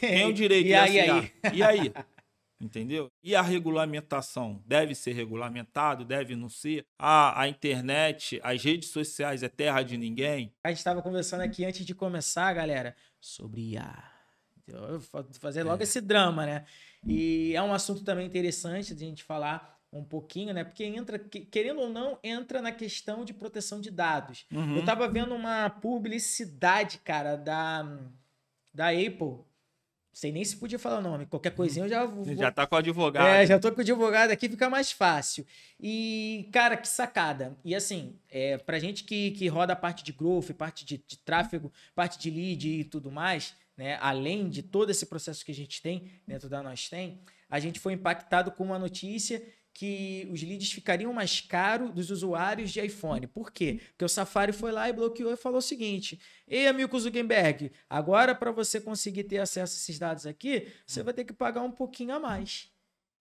Quem é o direito de assinar? E aí? Entendeu? E a regulamentação? Deve ser regulamentado? Deve não ser? A internet, as redes sociais é terra de ninguém? A gente estava conversando aqui antes de começar, galera, sobre IA. Eu vou fazer logo esse drama, né? E é um assunto também interessante de a gente falar um pouquinho, né? Porque entra, querendo ou não, entra na questão de proteção de dados. Eu tava vendo uma publicidade, cara, da Apple. Não sei nem se podia falar o nome. Qualquer coisinha eu já vou. Já tá com o advogado. Já tô com o advogado aqui, fica mais fácil. E, cara, que sacada. E assim, pra gente que roda a parte de growth, parte de tráfego, parte de lead e tudo mais, né? Além de todo esse processo que a gente tem dentro da Nós Tem, a gente foi impactado com uma notícia que os leads ficariam mais caros dos usuários de iPhone. Por quê? Porque o Safari foi lá e bloqueou e falou o seguinte: ei, amigo Zuckerberg, agora para você conseguir ter acesso a esses dados aqui, você vai ter que pagar um pouquinho a mais.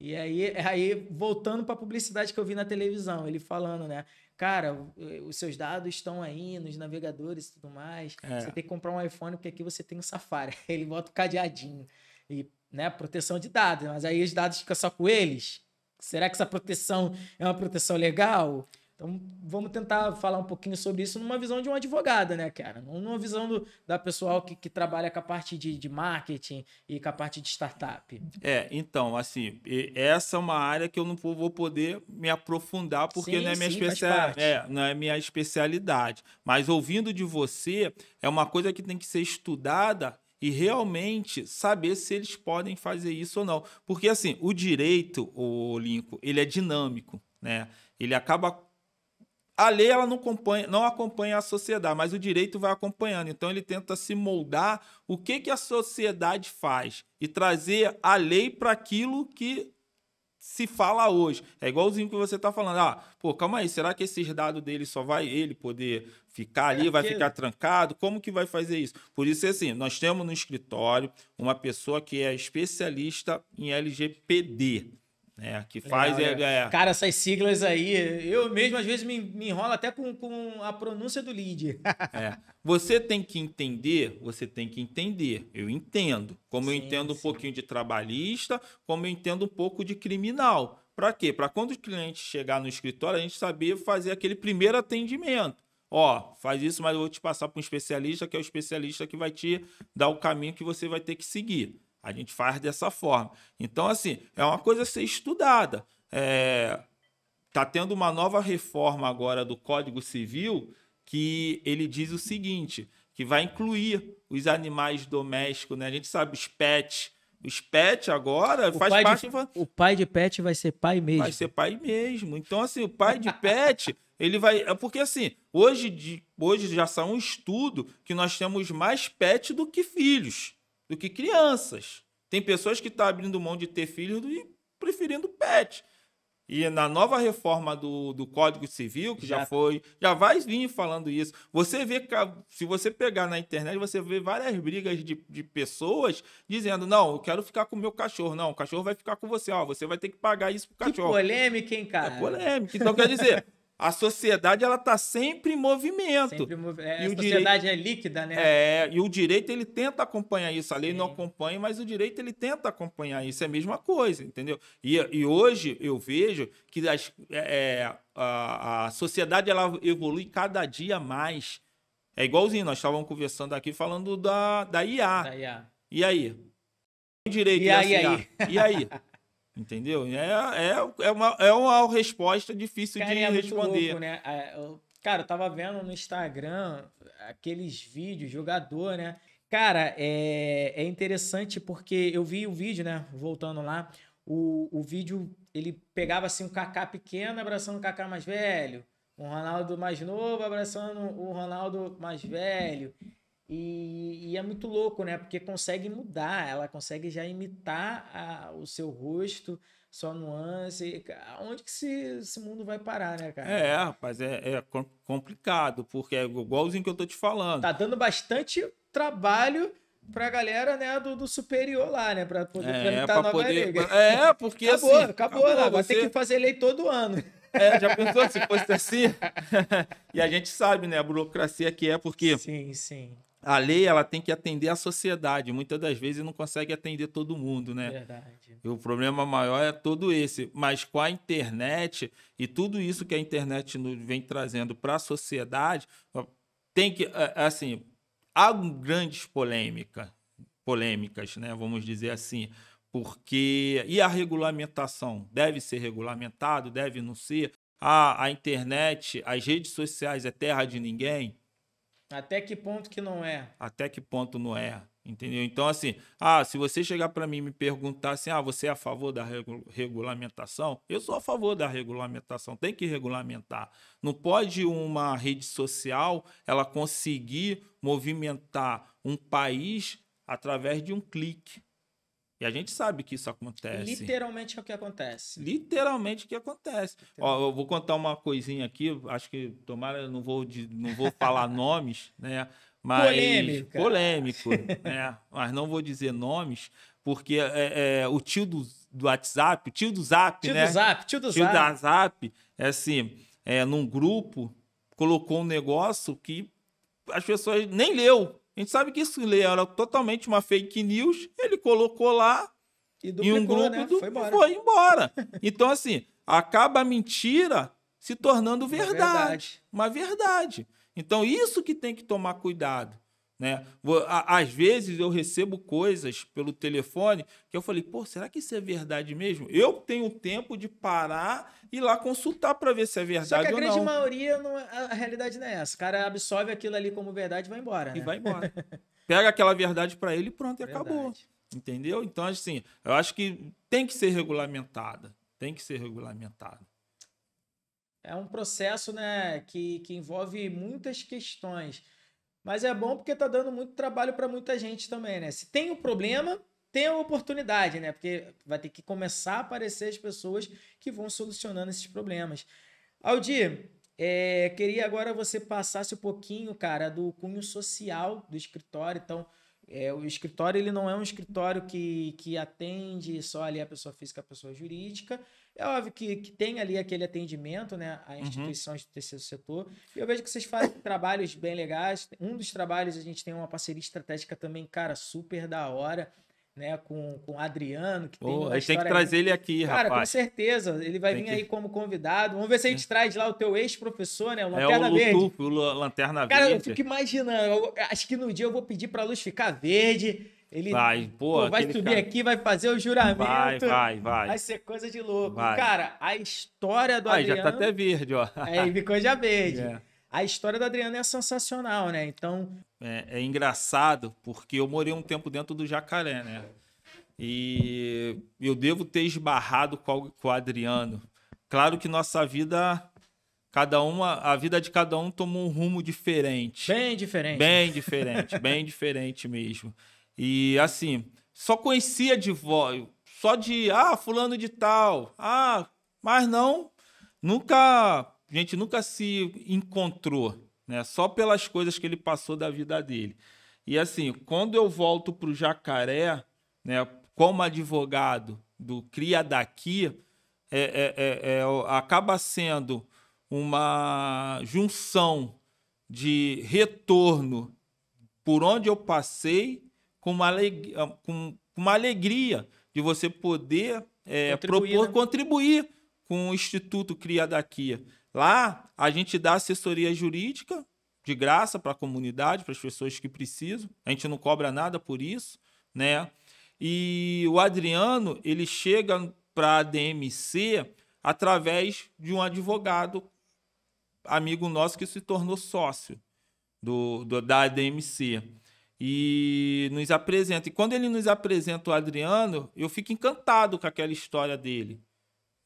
E aí voltando para a publicidade que eu vi na televisão, ele falando, né? Cara, os seus dados estão aí nos navegadores e tudo mais. Você tem que comprar um iPhone porque aqui você tem o Safari. Ele bota o cadeadinho. E, né, proteção de dados. Mas aí os dados ficam só com eles. Será que essa proteção é uma proteção legal? Então, vamos tentar falar um pouquinho sobre isso numa visão de um advogado, né, cara? Não numa visão da pessoal que trabalha com a parte de marketing e com a parte de startup. Então, assim, essa é uma área que eu não vou poder me aprofundar porque Sim, não é minha não é minha especialidade. Mas ouvindo de você, é uma coisa que tem que ser estudada e realmente saber se eles podem fazer isso ou não. Porque, assim, o direito, o Lincoln, ele é dinâmico, né? Ele acaba... A lei ela não acompanha a sociedade, mas o direito vai acompanhando. Então, ele tenta se moldar o que a sociedade faz e trazer a lei para aquilo que se fala hoje. É igualzinho que você está falando. Pô, calma aí, será que esses dados dele só vai ele poder ficar ali, vai ficar trancado? Como que vai fazer isso? Por isso, assim, nós temos no escritório uma pessoa que é especialista em LGPD, que faz... Cara, essas siglas aí, eu mesmo às vezes me enrolo até com a pronúncia do lead. Você tem que entender, eu entendo. Como eu entendo um sim. pouquinho de trabalhista, como eu entendo um pouco de criminal. Para quê? Para quando o cliente chegar no escritório, a gente saber fazer aquele primeiro atendimento. Faz isso, mas eu vou te passar para um especialista, que é o especialista que vai te dar o caminho que você vai ter que seguir. A gente faz dessa forma. Então, assim, é uma coisa a ser estudada. Tá tendo uma nova reforma agora do Código Civil que ele diz o seguinte, que vai incluir os animais domésticos, né? A gente sabe, os pets. Os pets agora faz parte... O pai de pet vai ser pai mesmo. Vai ser pai mesmo. Então, assim, o pai de pet, ele vai... Porque, assim, hoje já são um estudo que nós temos mais pet do que filhos, do que crianças. Tem pessoas que estão abrindo mão de ter filhos e preferindo pet. E na nova reforma do Código Civil, que já vai vir falando isso. Você vê, se você pegar na internet, você vê várias brigas de pessoas dizendo: não, eu quero ficar com o meu cachorro. Não, o cachorro vai ficar com você. Você vai ter que pagar isso pro cachorro. Que polêmica, hein, cara? É polêmica. Então, quer dizer, a sociedade ela tá sempre em movimento. A sociedade é líquida, né? E o direito ele tenta acompanhar isso. A lei não acompanha, mas o direito ele tenta acompanhar isso. É a mesma coisa, entendeu? E hoje eu vejo que a sociedade ela evolui cada dia mais. É igualzinho, nós estávamos conversando aqui falando da IA. Da IA. E aí? O direito e aí? E aí? Entendeu? É uma resposta difícil de responder. Louco, né? Cara, eu tava vendo no Instagram aqueles vídeos, jogador, né? Cara, é interessante porque eu vi o vídeo, né? Voltando lá, o vídeo, ele pegava assim um Kaká pequeno abraçando o Kaká mais velho, um Ronaldo mais novo abraçando o Ronaldo mais velho. E é muito louco, né? Porque consegue mudar, ela consegue já imitar o seu rosto, sua nuance. Onde que esse mundo vai parar, né, cara? Rapaz, é complicado, porque é igualzinho que eu tô te falando. Tá dando bastante trabalho pra galera, né, do superior lá, né? Pra poder tramitar a nova lei. Porque acabou, vai ter que fazer lei todo ano. Já pensou se fosse assim? E a gente sabe, né, a burocracia que é, porque... Sim. a lei ela tem que atender a sociedade. Muitas das vezes não consegue atender todo mundo, né? Verdade. E o problema maior é todo esse. Mas com a internet e tudo isso que a internet vem trazendo para a sociedade, tem que, assim, há grandes polêmicas, né? Vamos dizer assim. Porque. E a regulamentação? Deve ser regulamentado? Deve não ser? A internet, as redes sociais é terra de ninguém? Até que ponto que não é? Até que ponto não é? Entendeu? Então, assim, se você chegar para mim e me perguntar assim, você é a favor da regulamentação? Eu sou a favor da regulamentação, tem que regulamentar. Não pode uma rede social ela conseguir movimentar um país através de um clique. E a gente sabe que isso acontece. Literalmente é o que acontece. Literalmente o que acontece. Ó, eu vou contar uma coisinha aqui, acho que tomara, eu não vou falar nomes, né? Mas polêmico, né? Mas não vou dizer nomes, porque o tio do WhatsApp, o tio do Zap, Tio né? do Zap, tio do Tio Zap. da Zap, assim, num grupo, colocou um negócio que as pessoas nem leu. A gente sabe que isso era totalmente uma fake news. Ele colocou lá e duplicou, em um grupo né? Foi embora. Então, assim, acaba a mentira se tornando verdade. Uma verdade. Então, isso que tem que tomar cuidado. Né? Às vezes eu recebo coisas pelo telefone que eu falei, será que isso é verdade mesmo? Eu tenho tempo de parar e ir lá consultar para ver se é verdade ou não. Só que a grande maioria, a realidade não é essa. O cara absorve aquilo ali como verdade e vai embora, né? E vai embora. Pega aquela verdade para ele e pronto, e acabou. Entendeu? Então, assim, eu acho que tem que ser regulamentada. Tem que ser regulamentada. É um processo, né, que envolve muitas questões. Mas é bom porque tá dando muito trabalho para muita gente também, né? Se tem o problema, tem a oportunidade, né? Porque vai ter que começar a aparecer as pessoas que vão solucionando esses problemas. Aldir, queria agora você passasse um pouquinho, cara, do cunho social do escritório. Então, o escritório ele não é um escritório que atende só ali a pessoa física, a pessoa jurídica. É óbvio que tem ali aquele atendimento, né, a instituições do terceiro setor. E eu vejo que vocês fazem trabalhos bem legais. Um dos trabalhos a gente tem uma parceria estratégica também, cara, super da hora, né, com o Adriano, que tem uma história... tem que trazer ele aqui, cara, rapaz. com certeza. Ele vai vir aí como convidado. Vamos ver se a gente traz lá o teu ex-professor, né, o Lanterna Verde. O Lanterna Verde. Cara, eu fico imaginando. Acho que no dia eu vou pedir pra luz ficar verde. Ele vai subir aqui, vai fazer o juramento. Vai. Vai ser coisa de louco. Cara, a história do Adriano... já tá até verde, ó. Ficou já verde. A história do Adriano é sensacional, né? Então... É engraçado, porque eu morei um tempo dentro do Jacaré, né? E eu devo ter esbarrado com o Adriano. Claro que nossa vida... a vida de cada um tomou um rumo diferente. Bem diferente. Bem diferente mesmo. E assim, só conhecia de voz, só de, fulano de tal, mas não, a gente nunca se encontrou, né? Só pelas coisas que ele passou da vida dele. E assim, quando eu volto para o Jacaré, né, como advogado do Cria Daqui, acaba sendo uma junção de retorno por onde eu passei com uma alegria de você poder contribuir com o Instituto Cria Daqui. Lá, a gente dá assessoria jurídica de graça para a comunidade, para as pessoas que precisam. A gente não cobra nada por isso, né? E o Adriano, ele chega para a DMC através de um advogado amigo nosso que se tornou sócio da ADMC. E nos apresenta. E quando ele nos apresenta o Adriano, eu fico encantado com aquela história dele.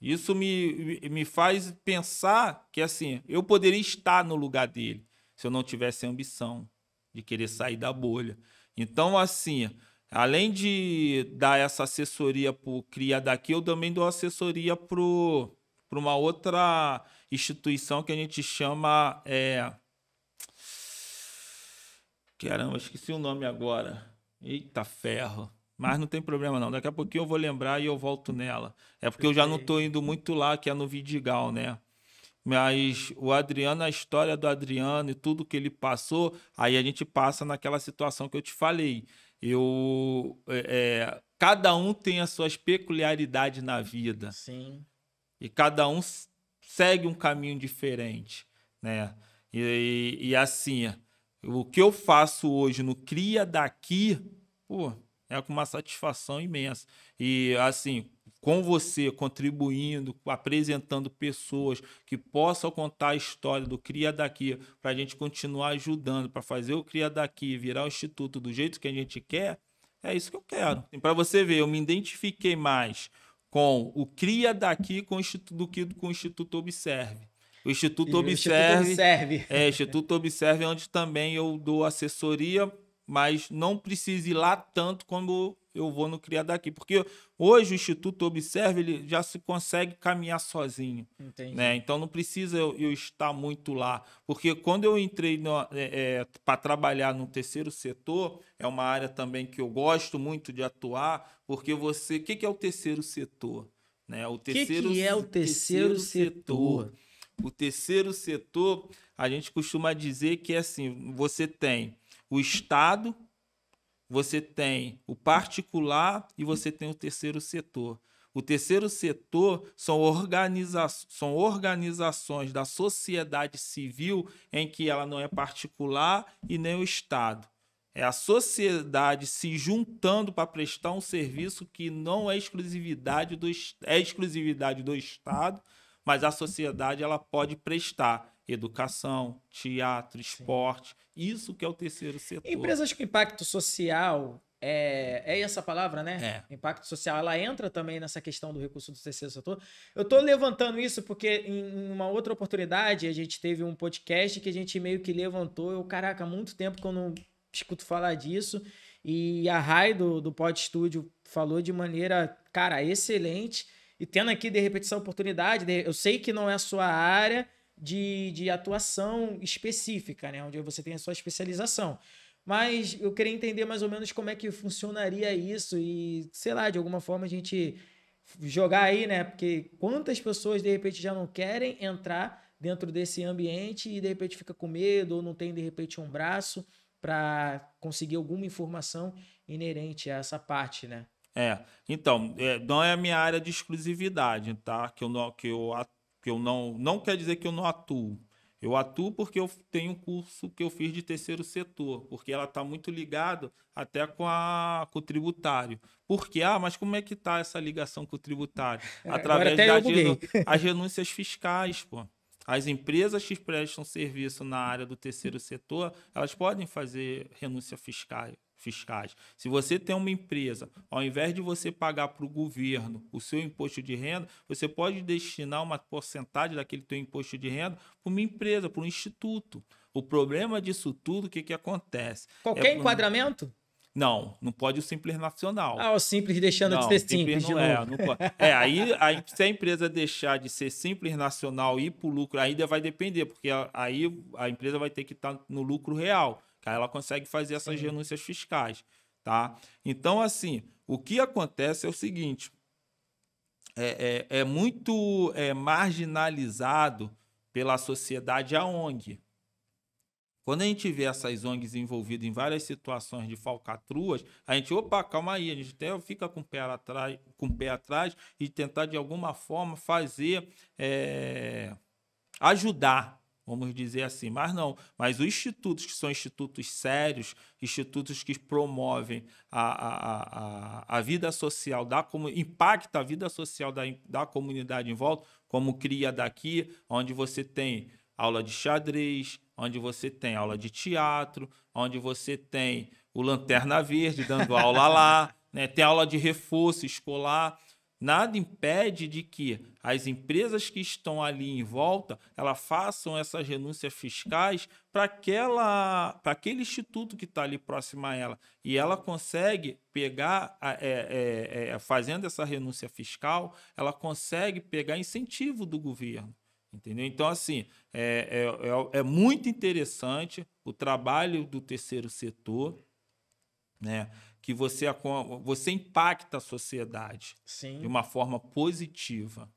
Isso me faz pensar que assim, eu poderia estar no lugar dele se eu não tivesse a ambição de querer sair da bolha. Então, assim, além de dar essa assessoria para o Cria Daqui, eu também dou assessoria para uma outra instituição que a gente chama... Caramba, esqueci o nome agora. Eita ferro. Mas não tem problema não. Daqui a pouquinho eu vou lembrar e eu volto nela. É porque eu já não estou indo muito lá, que é no Vidigal, né? mas o Adriano, a história do Adriano e tudo que ele passou, aí a gente passa naquela situação que eu te falei. Cada um tem as suas peculiaridades na vida Sim. e cada um segue um caminho diferente, né? E assim, o que eu faço hoje no Cria Daqui, pô, é com uma satisfação imensa. E assim, com você contribuindo, apresentando pessoas que possam contar a história do Cria Daqui, para a gente continuar ajudando, para fazer o Cria Daqui virar o Instituto do jeito que a gente quer, é isso que eu quero. Para você ver, eu me identifiquei mais com o Cria Daqui com o Instituto, do que com o Instituto Observe. O Instituto E o Instituto Observe, Observe. Instituto Observe é onde também eu dou assessoria, mas não preciso ir lá tanto quando eu vou no Cria Daqui, porque hoje o Instituto Observe ele já se consegue caminhar sozinho, Entendi. né? Então não precisa eu estar muito lá, porque quando eu entrei para trabalhar no terceiro setor, é uma área também que eu gosto muito de atuar, porque o que é o terceiro setor? Né? O Que é o terceiro setor? O terceiro setor, a gente costuma dizer que é assim, você tem o Estado, você tem o particular e você tem o terceiro setor. O terceiro setor são organizações da sociedade civil em que ela não é particular e nem o Estado. É a sociedade se juntando para prestar um serviço que não é exclusividade do Estado, mas a sociedade ela pode prestar educação, teatro, Sim. esporte. Isso que é o terceiro setor. Empresas com impacto social, é essa palavra, né? É. Impacto social, ela entra também nessa questão do recurso do terceiro setor. Eu tô levantando isso porque em uma outra oportunidade a gente teve um podcast que a gente meio que levantou. Caraca, há muito tempo que eu não escuto falar disso. E a Rai do Pod Studio falou de maneira, cara, excelente. E tendo aqui, de repente, essa oportunidade, eu sei que não é a sua área de atuação específica, né? Onde você tem a sua especialização. Mas eu queria entender mais ou menos como é que funcionaria isso e, sei lá, de alguma forma a gente jogar aí, né? Porque quantas pessoas, de repente, já não querem entrar dentro desse ambiente e, de repente, fica com medo ou não tem, de repente, um braço para conseguir alguma informação inerente a essa parte, né? Então, não é a minha área de exclusividade, tá? Que eu não quer dizer que eu não atuo. Eu atuo porque eu tenho um curso que eu fiz de terceiro setor, porque ela está muito ligado até com o tributário. Por quê? Mas como é que está essa ligação com o tributário? Agora Através até eu das buguei. as renúncias fiscais, pô. As empresas que prestam serviço na área do terceiro setor, elas podem fazer renúncia fiscais. Se você tem uma empresa, ao invés de você pagar para o governo o seu imposto de renda, você pode destinar uma porcentagem daquele teu imposto de renda para uma empresa, para um instituto. O problema disso tudo, o que acontece? Qualquer enquadramento? Não pode o Simples Nacional. O simples deixando de Não, ser simples simples de não novo. não pode. Se a empresa deixar de ser Simples Nacional e ir para o lucro, ainda vai depender, porque aí a empresa vai ter que estar no lucro real, que aí ela consegue fazer essas Sim. renúncias fiscais, tá? Então, assim, o que acontece é o seguinte, é muito marginalizado pela sociedade a ONG. Quando a gente vê essas ONGs envolvidas em várias situações de falcatruas, a gente, opa, calma aí, a gente até fica com o pé atrás e tentar de alguma forma fazer, ajudar, vamos dizer assim. Mas não, mas os institutos que são institutos sérios, institutos que promovem a vida social, impacta a vida social da comunidade em volta, como o Cria Daqui, onde você tem aula de xadrez, onde você tem aula de teatro, onde você tem o Lanterna Verde dando aula lá, né? Tem aula de reforço escolar. Nada impede de que as empresas que estão ali em volta elas façam essas renúncias fiscais para aquele instituto que está ali próximo a ela. E ela consegue pegar, fazendo essa renúncia fiscal, ela consegue pegar incentivo do governo. Entendeu? Então, assim, é muito interessante o trabalho do terceiro setor, né? Que você impacta a sociedade Sim. de uma forma positiva.